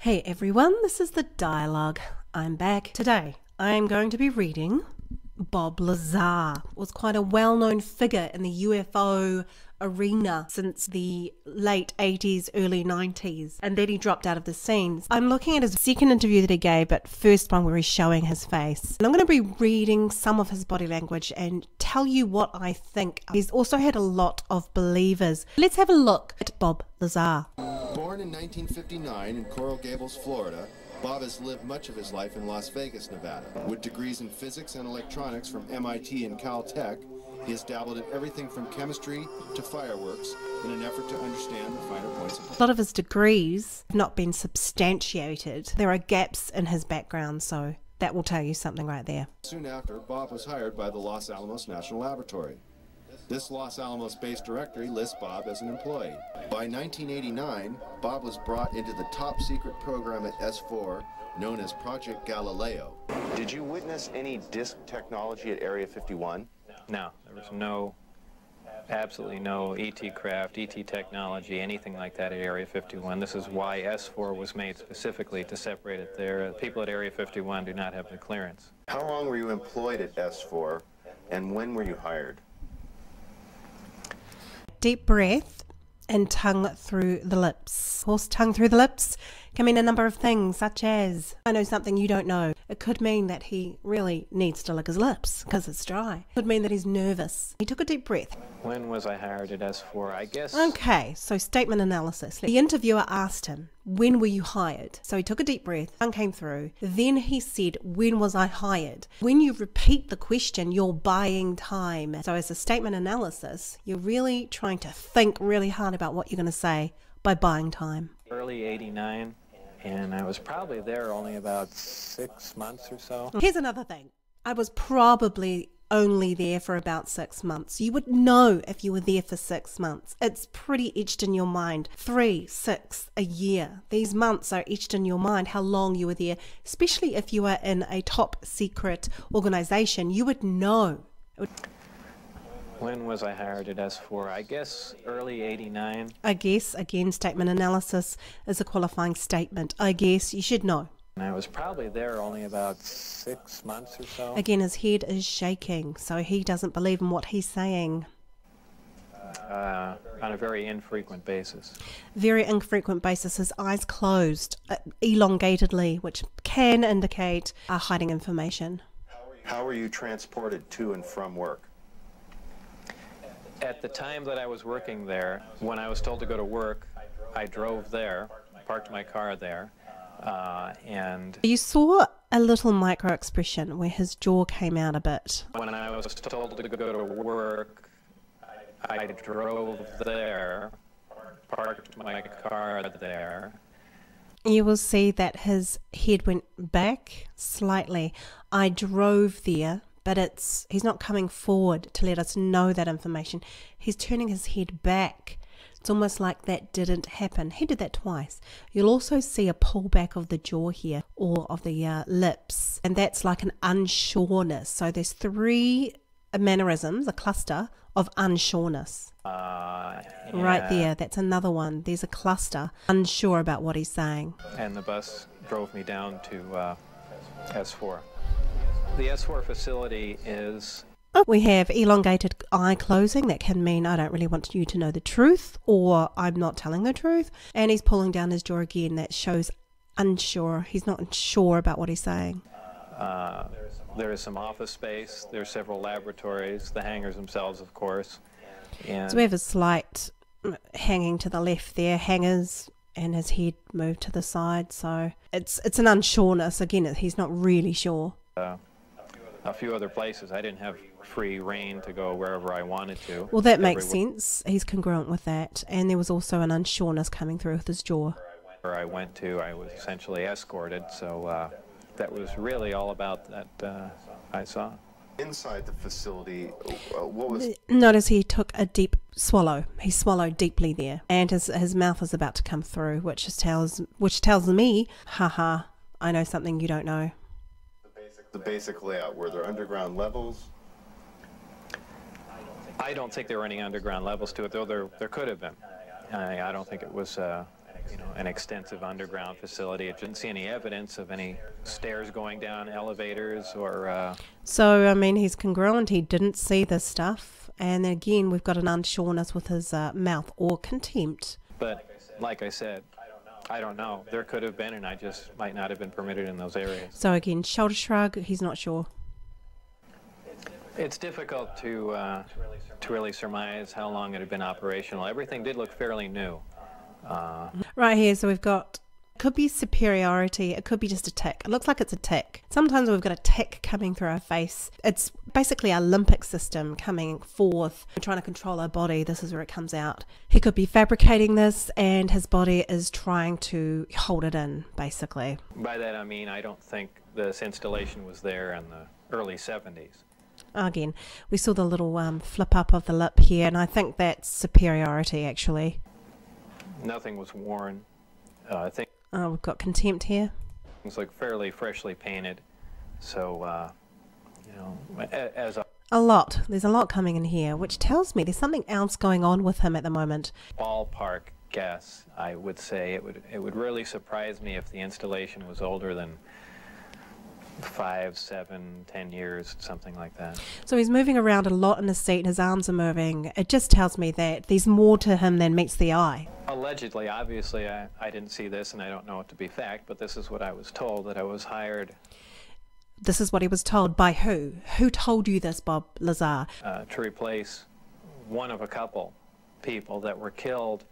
Hey everyone, this is The Dialogue. I'm back. Today I am going to be reading Bob Lazar. Was quite a well-known figure in the UFO arena since the late 80s, early 90s, and then he dropped out of the scenes. I'm looking at his second interview that he gave, but first one where he's showing his face. And I'm going to be reading some of his body language and tell you what I think. He's also had a lot of believers. Let's have a look at Bob Lazar. Born in 1959 in Coral Gables, Florida, Bob has lived much of his life in Las Vegas, Nevada. With degrees in physics and electronics from MIT and Caltech, he has dabbled in everything from chemistry to fireworks in an effort to understand the finer points of life. A lot of his degrees have not been substantiated. There are gaps in his background, so that will tell you something right there. Soon after, Bob was hired by the Los Alamos National Laboratory. This Los Alamos-based directory lists Bob as an employee. By 1989, Bob was brought into the top-secret program at S4, known as Project Galileo. Did you witness any disk technology at Area 51? No, there was absolutely no ET craft, ET technology, anything like that at Area 51. This is why S4 was made specifically to separate it there. People at Area 51 do not have the clearance. How long were you employed at S4, and when were you hired? Deep breath and tongue through the lips. Of course, tongue through the lips can mean a number of things, such as, I know something you don't know. It could mean that he really needs to lick his lips because it's dry. It could mean that he's nervous. He took a deep breath. When was I hired at S4? I guess... Okay, so statement analysis. The interviewer asked him, when were you hired? So he took a deep breath, tongue came through. Then he said, when was I hired? When you repeat the question, you're buying time. So as a statement analysis, you're really trying to think really hard about what you're going to say by buying time. Early 89, and I was probably there only about 6 months or so. Here's another thing. I was probably only there for about 6 months. You would know if you were there for 6 months. It's pretty etched in your mind. 3, 6, a year. These months are etched in your mind, how long you were there. Especially if you are in a top secret organization, you would know. When was I hired at S4? I guess early 89. I guess, again, statement analysis is a qualifying statement. I guess, you should know. And I was probably there only about 6 months or so. Again, his head is shaking, so he doesn't believe in what he's saying. On a very infrequent basis. Very infrequent basis. His eyes closed, elongatedly, which can indicate hiding information. How were you transported to and from work? At the time that I was working there, when I was told to go to work, I drove there, parked my car there, and... You saw a little micro expression where his jaw came out a bit. When I was told to go to work, I drove there, parked my car there. You will see that his head went back slightly. I drove there. But he's not coming forward to let us know that information. He's turning his head back. It's almost like that didn't happen. He did that twice. You'll also see a pullback of the jaw here, or of the lips. And that's like an unsureness. So there's 3 mannerisms, a cluster of unsureness. Yeah. Right there, that's another one. There's a cluster, unsure about what he's saying. And the bus drove me down to S4. The S4 facility is... We have elongated eye closing. That can mean I don't really want you to know the truth, or I'm not telling the truth. And he's pulling down his jaw again. That shows unsure. He's not sure about what he's saying. There is some office space. There are several laboratories. The hangars themselves, of course. And So we have a slight hanging to the left there, hangers, and his head moved to the side. So it's an unsureness. Again, he's not really sure. A few other places. I didn't have free reign to go wherever I wanted to. Well, that makes sense. He's congruent with that. And there was also an unsureness coming through with his jaw. Where I went to, I was essentially escorted, so that was really all about that I saw. Inside the facility, what was... Notice he took a deep swallow. He swallowed deeply there. And his mouth is about to come through, which tells me, haha, I know something you don't know. The basic layout, were there underground levels? I don't think there were any underground levels to it, though there could have been. I don't think it was an extensive underground facility. It didn't see any evidence of any stairs going down, elevators, or... So, I mean, he's congruent. He didn't see this stuff. And then again, we've got an unsureness with his mouth or contempt. But, like I said, I don't know. There could have been, and I just might not have been permitted in those areas. So again, shoulder shrug, he's not sure. It's difficult to really surmise how long it had been operational. Everything did look fairly new. Right here, so we've got, could be superiority, it could be just a tick. It looks like it's a tick. Sometimes we've got a tick coming through our face. It's basically our limbic system coming forth. We're trying to control our body. This is where it comes out. He could be fabricating this, and his body is trying to hold it in, basically. By that I mean I don't think this installation was there in the early 70s. Again, we saw the little flip up of the lip here, and I think that's superiority, actually. Nothing was worn. I think We've got contempt here. things look fairly freshly painted. So, as a A lot. There's a lot coming in here, which tells me there's something else going on with him at the moment. ballpark guess, I would say it would really surprise me if the installation was older than 5, 7, 10 years, something like that. So he's moving around a lot in his seat, and his arms are moving. It just tells me that there's more to him than meets the eye. Allegedly, obviously, I didn't see this, and I don't know it to be fact, but this is what I was told, that I was hired This is what he was told. By who? Who told you this, Bob Lazar? to replace one of a couple people that were killed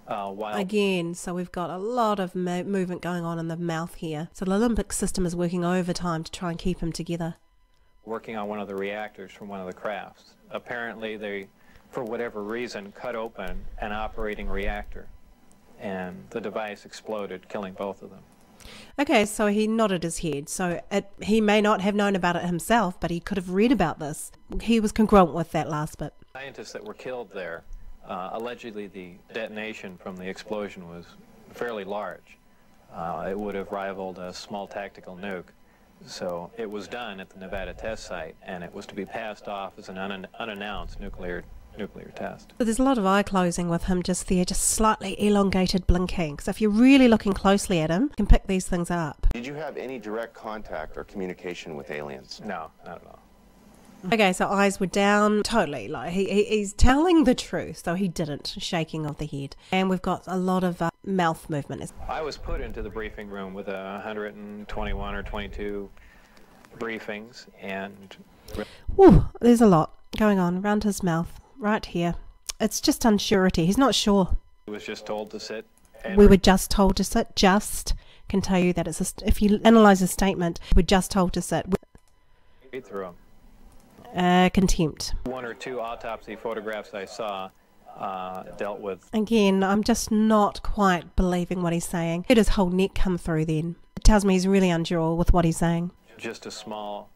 while Again, so we've got a lot of movement going on in the mouth here. So the limbic system is working overtime to try and keep him together. working on one of the reactors from one of the crafts. Apparently, they, for whatever reason, cut open an operating reactor, and the device exploded, killing both of them. Okay, so he nodded his head. So he may not have known about it himself, but he could have read about this. He was congruent with that last bit. Scientists that were killed there, allegedly the detonation from the explosion was fairly large. It would have rivaled a small tactical nuke. So it was done at the Nevada test site, and it was to be passed off as an unannounced nuclear test. But there's a lot of eye closing with him just there, just slightly elongated blinking. So if you're really looking closely at him, you can pick these things up. Did you have any direct contact or communication with aliens? No, not at all. Okay, so eyes were down, totally. Like he's telling the truth, so he didn't. Shaking of the head. And we've got a lot of mouth movement. I was put into the briefing room with 121 or 22 briefings, and Whew, there's a lot going on around his mouth, right here. It's just unsurety. He's not sure. I was just told to sit. And We were just told to sit. Just can tell you that it's if you analyze a statement, we're just told to sit. read through them. Contempt. One or two autopsy photographs I saw dealt with Again, I'm just not quite believing what he's saying. Let his whole neck come through then. It tells me he's really unsure with what he's saying. just a small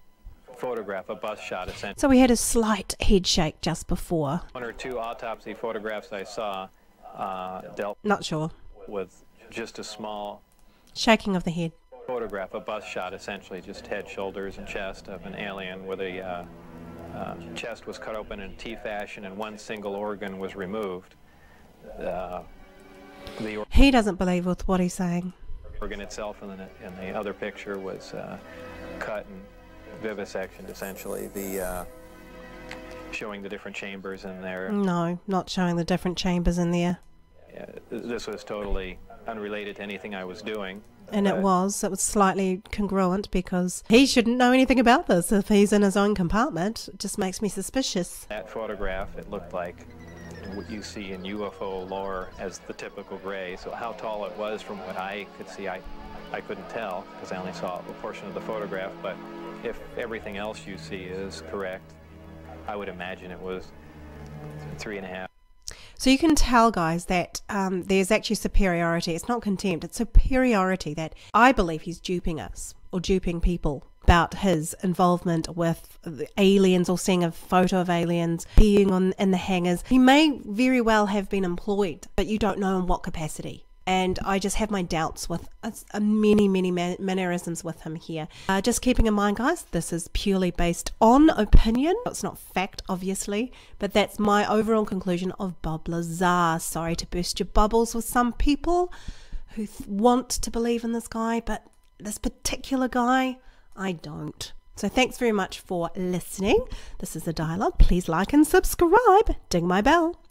photograph, a bust shot essentially. So we had a slight head shake just before. One or two autopsy photographs I saw dealt Not sure. with just a small Shaking of the head. photograph, a bust shot essentially, just head, shoulders, and chest of an alien where the chest was cut open in T fashion and one single organ was removed. He doesn't believe with what he's saying. Organ itself in the other picture was cut and vivisectioned essentially, showing the different chambers in there. No, not showing the different chambers in there. This was totally unrelated to anything I was doing. And it was slightly congruent because he shouldn't know anything about this. If he's in his own compartment, it just makes me suspicious. That photograph, it looked like what you see in UFO lore as the typical gray. So how tall it was from what I could see, I couldn't tell because I only saw a portion of the photograph. But if everything else you see is correct, I would imagine it was 3.5. So you can tell, guys, that there's actually superiority. It's not contempt, it's superiority that I believe he's duping us or duping people about his involvement with the aliens or seeing a photo of aliens being in the hangars. He may very well have been employed, but you don't know in what capacity. and I just have my doubts with many mannerisms with him here. Just keeping in mind, guys, this is purely based on opinion. It's not fact, obviously, but that's my overall conclusion of Bob Lazar. Sorry to burst your bubbles with some people who want to believe in this guy, but this particular guy, I don't. So thanks very much for listening. This is The Dialogue. Please like and subscribe. Ding my bell.